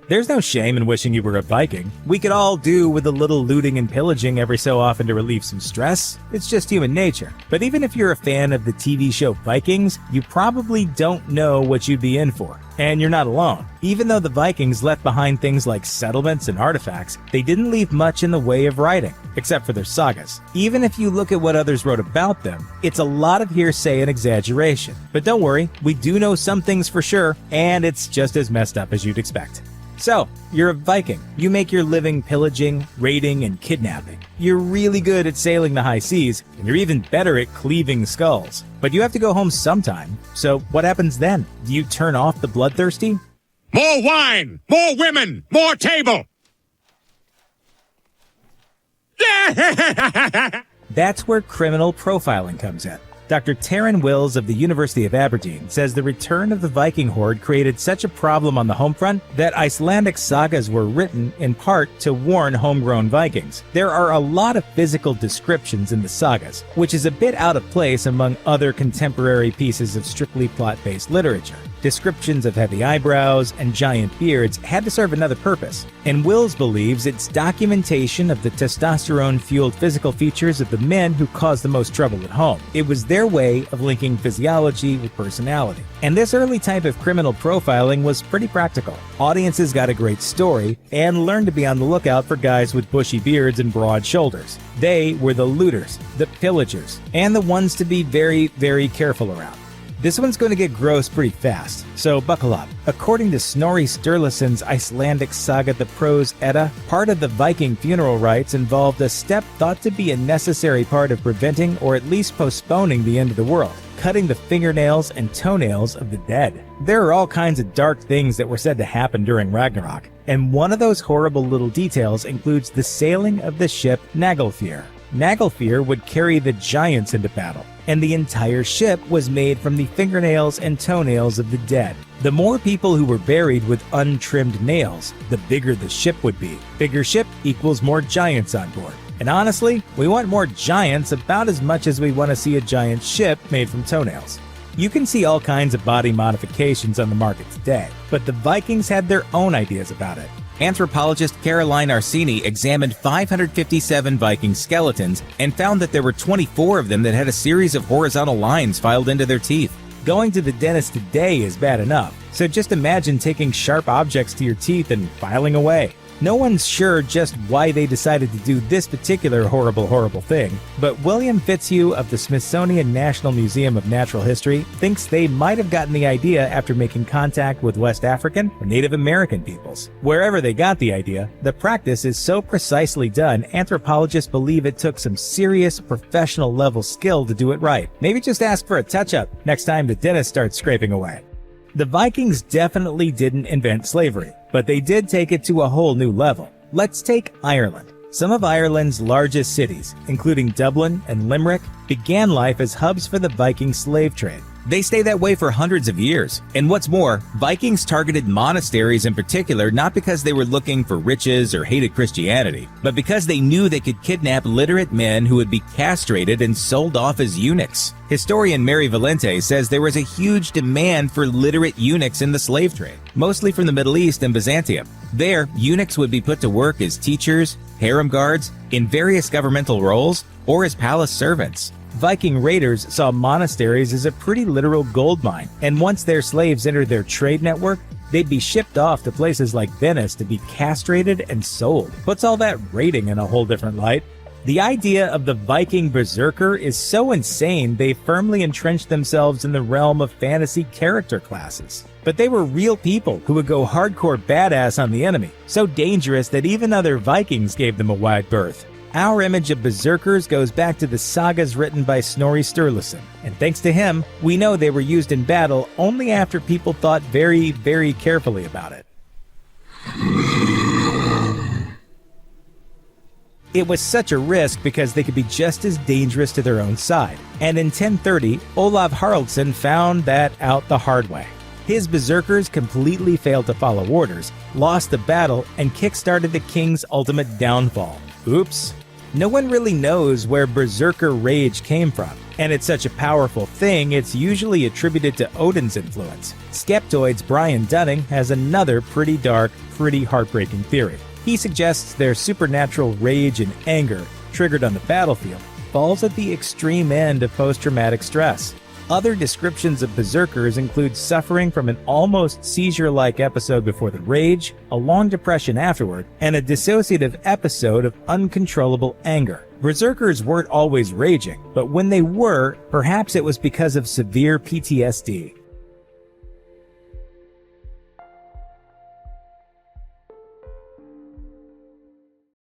There's no shame in wishing you were a Viking. We could all do with a little looting and pillaging every so often to relieve some stress. It's just human nature. But even if you're a fan of the TV show Vikings, you probably don't know what you'd be in for. And you're not alone. Even though the Vikings left behind things like settlements and artifacts, they didn't leave much in the way of writing, except for their sagas. Even if you look at what others wrote about them, it's a lot of hearsay and exaggeration. But don't worry, we do know some things for sure, and it's just as messed up as you'd expect. So, you're a Viking. You make your living pillaging, raiding, and kidnapping. You're really good at sailing the high seas, and you're even better at cleaving skulls. But you have to go home sometime, so what happens then? Do you turn off the bloodthirsty? More wine! More women! More table! That's where criminal profiling comes in. Dr. Taryn Wills of the University of Aberdeen says the return of the Viking horde created such a problem on the home front that Icelandic sagas were written in part to warn homegrown Vikings. There are a lot of physical descriptions in the sagas, which is a bit out of place among other contemporary pieces of strictly plot-based literature. Descriptions of heavy eyebrows and giant beards had to serve another purpose, and Wills believes it's documentation of the testosterone-fueled physical features of the men who caused the most trouble at home. It was their way of linking physiology with personality. And this early type of criminal profiling was pretty practical. Audiences got a great story and learned to be on the lookout for guys with bushy beards and broad shoulders. They were the looters, the pillagers, and the ones to be very, very careful around. This one's going to get gross pretty fast, so buckle up. According to Snorri Sturluson's Icelandic saga The Prose Edda, part of the Viking funeral rites involved a step thought to be a necessary part of preventing or at least postponing the end of the world: cutting the fingernails and toenails of the dead. There are all kinds of dark things that were said to happen during Ragnarok, and one of those horrible little details includes the sailing of the ship Naglfir. Naglfir would carry the giants into battle, and the entire ship was made from the fingernails and toenails of the dead. The more people who were buried with untrimmed nails, the bigger the ship would be. Bigger ship equals more giants on board. And honestly, we want more giants about as much as we want to see a giant ship made from toenails. You can see all kinds of body modifications on the market today, but the Vikings had their own ideas about it. Anthropologist Caroline Arsini examined 557 Viking skeletons and found that there were 24 of them that had a series of horizontal lines filed into their teeth. Going to the dentist today is bad enough, so just imagine taking sharp objects to your teeth and filing away. No one's sure just why they decided to do this particular horrible thing, but William Fitzhugh of the Smithsonian National Museum of Natural History thinks they might have gotten the idea after making contact with West African or Native American peoples. Wherever they got the idea, the practice is so precisely done, anthropologists believe it took some serious professional level skill to do it right. Maybe just ask for a touch-up next time the dentist starts scraping away. The Vikings definitely didn't invent slavery, but they did take it to a whole new level. Let's take Ireland. Some of Ireland's largest cities, including Dublin and Limerick, began life as hubs for the Viking slave trade. They stayed that way for hundreds of years. And what's more, Vikings targeted monasteries in particular not because they were looking for riches or hated Christianity, but because they knew they could kidnap literate men who would be castrated and sold off as eunuchs. Historian Mary Valente says there was a huge demand for literate eunuchs in the slave trade, mostly from the Middle East and Byzantium. There, eunuchs would be put to work as teachers, harem guards, in various governmental roles, or as palace servants. Viking raiders saw monasteries as a pretty literal gold mine, and once their slaves entered their trade network, they'd be shipped off to places like Venice to be castrated and sold. Puts all that raiding in a whole different light. The idea of the Viking berserker is so insane they firmly entrenched themselves in the realm of fantasy character classes. But they were real people who would go hardcore badass on the enemy, so dangerous that even other Vikings gave them a wide berth. Our image of berserkers goes back to the sagas written by Snorri Sturluson, and thanks to him, we know they were used in battle only after people thought very, very carefully about it. It was such a risk because they could be just as dangerous to their own side, and in 1030, Olav Haraldsson found that out the hard way. His berserkers completely failed to follow orders, lost the battle, and kick-started the king's ultimate downfall. Oops. No one really knows where berserker rage came from. And it's such a powerful thing, it's usually attributed to Odin's influence. Skeptoid's Brian Dunning has another pretty dark, pretty heartbreaking theory. He suggests their supernatural rage and anger, triggered on the battlefield, falls at the extreme end of post-traumatic stress. Other descriptions of berserkers include suffering from an almost seizure-like episode before the rage, a long depression afterward, and a dissociative episode of uncontrollable anger. Berserkers weren't always raging, but when they were, perhaps it was because of severe PTSD.